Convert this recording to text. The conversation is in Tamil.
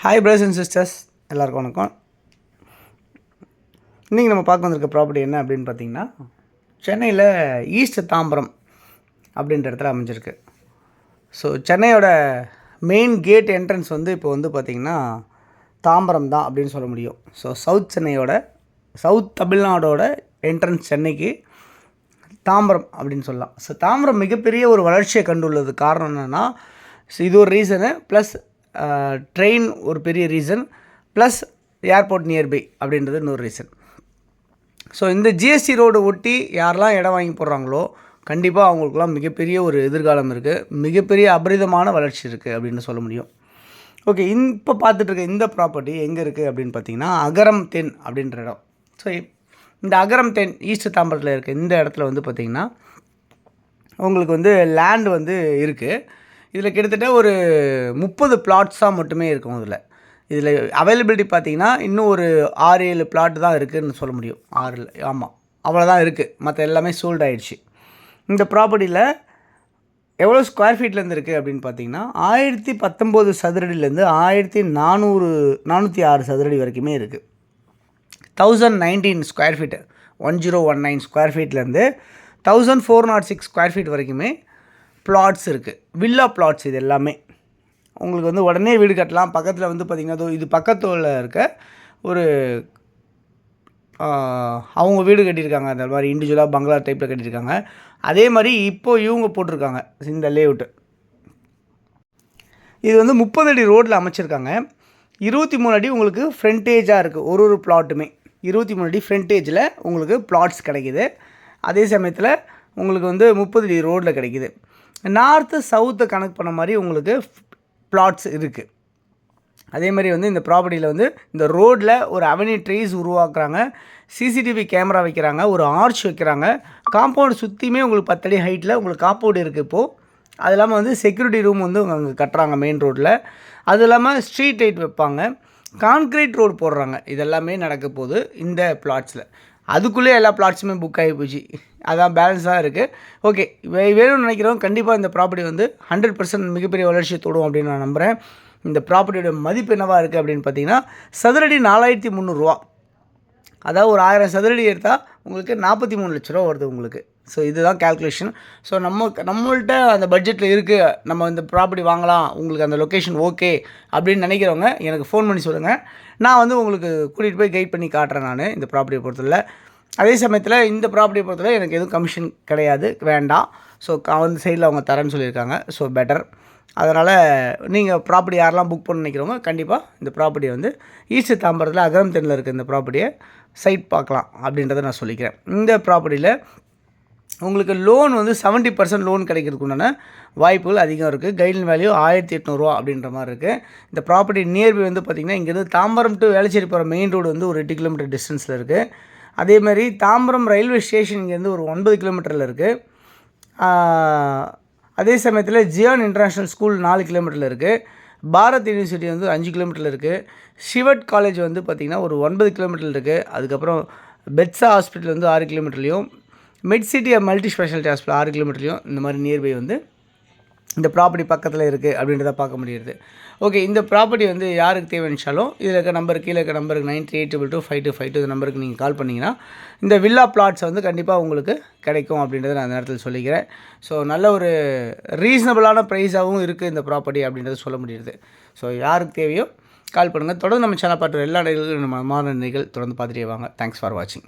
ஹாய் பிரதர்ஸ் அண்ட் சிஸ்டர்ஸ், எல்லாருக்கும் வணக்கம். இன்றைக்கி நம்ம பார்க்க வந்திருக்க ப்ராப்பர்ட்டி என்ன அப்படின்னு பார்த்தீங்கன்னா, சென்னையில் ஈஸ்ட் தாம்பரம் அப்படின்ற இடத்துல அமைஞ்சிருக்கு. ஸோ சென்னையோட மெயின் கேட் என்ட்ரன்ஸ் இப்போ பார்த்திங்கன்னா தாம்பரம் தான் அப்படின்னு சொல்ல முடியும். ஸோ சவுத் தமிழ்நாடோட என்ட்ரன்ஸ் சென்னைக்கு தாம்பரம் அப்படின்னு சொல்லலாம். ஸோ தாம்பரம் மிகப்பெரிய ஒரு வளர்ச்சியை கண்டுள்ளது. காரணம் என்னென்னா, இது ஒரு ரீசனு, ப்ளஸ் ட்ரெயின் ஒரு பெரிய ரீசன், ப்ளஸ் ஏர்போர்ட் நியர்பை அப்படின்றது இன்னொரு ரீசன். ஸோ இந்த ஜிஎஸ்டி ரோடு ஒட்டி யாரெல்லாம் இடம் வாங்கி போடுறாங்களோ கண்டிப்பாக அவங்களுக்குலாம் மிகப்பெரிய ஒரு எதிர்காலம் இருக்குது, மிகப்பெரிய அபரிதமான வளர்ச்சி இருக்குது அப்படின்னு சொல்ல முடியும். ஓகே, இப்போ பார்த்துட்ருக்க இந்த ப்ராப்பர்ட்டி எங்கே இருக்குது அப்படின்னு பார்த்தீங்கன்னா, அகரம் 10 அப்படின்ற இடம். ஸோ இந்த அகரம் 10 ஈஸ்ட் தாம்பரத்தில் இருக்குது. இந்த இடத்துல பார்த்திங்கன்னா உங்களுக்கு லேண்டு இருக்குது. இதில் கிட்டத்தட்ட ஒரு 30 பிளாட்ஸாக மட்டுமே இருக்கும். இதில் அவைலபிலிட்டி பார்த்திங்கன்னா இன்னும் ஒரு 6-7 பிளாட் தான் இருக்குதுன்னு சொல்ல முடியும். 6 ஆமாம், அவ்வளோதான் இருக்குது. மற்ற எல்லாமே சோல்ட் ஆகிடுச்சு. இந்த ப்ராப்பர்ட்டியில் எவ்வளோ ஸ்கொயர் ஃபீட்லேருந்து இருக்குது அப்படின்னு பார்த்தீங்கன்னா 1019 சதுரடியிலேருந்து 1406 சதுரடி வரைக்குமே இருக்குது. 1019 ஸ்கொயர் ஃபீட்டு, 1019 ஸ்கொயர் ஃபீட்லேருந்து 1406 ஸ்கொயர் ஃபீட் வரைக்குமே பிளாட்ஸ் இருக்குது. வில்லா பிளாட்ஸ் இது எல்லாமே. உங்களுக்கு உடனே வீடு கட்டலாம். பக்கத்தில் பார்த்திங்கன்னா இது பக்கத்தில் இருக்க ஒரு அவங்க வீடு கட்டியிருக்காங்க. அந்த மாதிரி இண்டிவிஜுவலாக பங்களா டைப்பில் கட்டியிருக்காங்க. அதே மாதிரி இப்போது இவங்க போட்டிருக்காங்க இந்த லேஅவுட்டு. இது 30 அடி ரோட்டில் அமைச்சிருக்காங்க. 23 அடி உங்களுக்கு ஃப்ரண்டேஜாக இருக்குது. ஒரு பிளாட்டுமே 23 அடி ஃப்ரண்டேஜில் உங்களுக்கு பிளாட்ஸ் கிடைக்கிது. அதே சமயத்தில் உங்களுக்கு 30 அடி ரோட்டில் கிடைக்கிது. நார்த்து சவுத்தை கனெக்ட் பண்ண மாதிரி உங்களுக்கு பிளாட்ஸ் இருக்குது. அதே மாதிரி இந்த ப்ராப்பர்ட்டியில் இந்த ரோட்டில் ஒரு அவென்யூ ட்ரீஸ் உருவாக்குறாங்க, சிசிடிவி கேமரா வைக்கிறாங்க, ஒரு ஆர்ச் வைக்கிறாங்க. காம்பவுண்ட் சுற்றியுமே உங்களுக்கு 10 அடி ஹைட்டில் உங்களுக்கு காம்பவுண்ட் இருக்குது இப்போது. அது இல்லாமல் செக்யூரிட்டி ரூம் அங்கே கட்டுறாங்க மெயின் ரோட்டில். அது இல்லாமல் ஸ்ட்ரீட் லைட் வைப்பாங்க, கான்க்ரீட் ரோடு போடுறாங்க. இதெல்லாமே நடக்க போகுது இந்த பிளாட்ஸில். அதுக்குள்ளே எல்லா பிளாட்ஸுமே புக் ஆகி போச்சு. அதான் பேலன்ஸாக இருக்குது. ஓகே, வேணும்னு நினைக்கிறவங்க கண்டிப்பாக இந்த ப்ராப்பர்ட்டி 100% மிகப்பெரிய வளர்ச்சியை தொடும் அப்படின்னு நான் நம்புகிறேன். இந்த ப்ராப்பர்ட்டியோட மதிப்பு என்னவாக இருக்குது அப்படின்னு பார்த்தீங்கன்னா, சதுரடி 4300 ரூபா. அதாவது ஒரு 1000 சதுரடி எடுத்தால் உங்களுக்கு 43 லட்ச ரூபா வருது உங்களுக்கு. ஸோ இதுதான் கேல்குலேஷன். ஸோ நம்மள்கிட்ட அந்த பட்ஜெட்டில் இருக்குது, நம்ம இந்த ப்ராப்பர்ட்டி வாங்கலாம், உங்களுக்கு அந்த லொக்கேஷன் ஓகே அப்படின்னு நினைக்கிறவங்க எனக்கு ஃபோன் பண்ணி சொல்லுங்கள். நான் உங்களுக்கு கூட்டிகிட்டு போய் கைட் பண்ணி காட்டுறேன் நான் இந்த ப்ராப்பர்ட்டியை பொறுத்தவரை. அதே சமயத்தில் இந்த ப்ராப்பர்ட்டியை பொறுத்தவரை எனக்கு எதுவும் கமிஷன் கிடையாது, வேண்டாம். ஸோ அந்த சைடில் அவங்க தரேன்னு சொல்லியிருக்காங்க. So better. அதனால் நீங்கள் ப்ராப்பர்ட்டி யாரெல்லாம் புக் பண்ண நினைக்கிறவங்க கண்டிப்பாக இந்த ப்ராப்பர்ட்டியை ஈஸ்ட் தாம்பரத்தில் அகரம் 10 இருக்க இந்த ப்ராப்பர்ட்டியை சைட் பார்க்கலாம் அப்படின்றத நான் சொல்லிக்கிறேன். இந்த ப்ராப்பர்ட்டியில் உங்களுக்கு லோன் 70% லோன் கிடைக்கிறதுக்கு உண்டான வாய்ப்புகள் அதிகம் இருக்குது. கைட்லைன் வேல்யூ 1800 ரூபா அப்படின்ற மாதிரி இருக்குது. இந்த ப்ராப்பர்ட்டி நியர்பை பார்த்திங்கன்னா இங்கேருந்து தாம்பரம் டு வேளச்சேரி போகிற மெயின் ரோடு ஒரு 8 கிலோமீட்டர் டிஸ்டன்ஸில் இருக்குது. அதேமாதிரி தாம்பரம் ரயில்வே ஸ்டேஷன் இங்கேருந்து ஒரு 9 கிலோமீட்டரில் இருக்குது. அதே சமயத்தில் ஜியான் இன்டர்நேஷ்னல் ஸ்கூல் 4 கிலோமீட்டரில் இருக்குது. பாரத் யூனிவர்சிட்டி 5 கிலோமீட்டரில் இருக்குது. ஷிவட் காலேஜ் பார்த்திங்கன்னா ஒரு 9 கிலோமீட்டரில் இருக்குது. அதுக்கப்புறம் பெட்ஸா ஹாஸ்பிட்டல் 6 கிலோமீட்டர்லேயும், மெட் சிட்டி மல்டி ஸ்பெஷாலிட்டி ஹாஸ்பிட்டல் 6 கிலோமீட்டர்லையும் இந்த மாதிரி நியர்பை இந்த ப்ராப்பர்ட்டி பக்கத்தில் இருக்குது அப்படின்றத பார்க்க முடியுது. ஓகே, இந்த ப்ராப்பர்ட்டி யாருக்கு தேவைச்சாலும் இதில் இருக்க நம்பருக்கு, கீழே இருக்க நம்பருக்கு 98225252 இந்த நம்பருக்கு நீங்கள் கால் பண்ணிங்கன்னா இந்த வில்லா பிளாட்ஸ் கண்டிப்பாக உங்களுக்கு கிடைக்கும் அப்படின்றத நான் அந்த நேரத்தில் சொல்லிக்கிறேன். ஸோ நல்ல ஒரு ரீசனபிளான ப்ரைஸாகவும் இருக்குது இந்த ப்ராப்பர்ட்டி அப்படின்றத சொல்ல முடியுது. ஸோ யாருக்கு தேவையோ கால் பண்ணுங்கள். தொடர்ந்து நம்ம சேனல் பார்த்து எல்லா நிகழ்ச்சிகளும் நம்ம மாநில நிகழ்ச்சிகள் தொடர்ந்து பார்த்துட்டே வாங்க. தேங்க்ஸ் ஃபார் வாட்சிங்.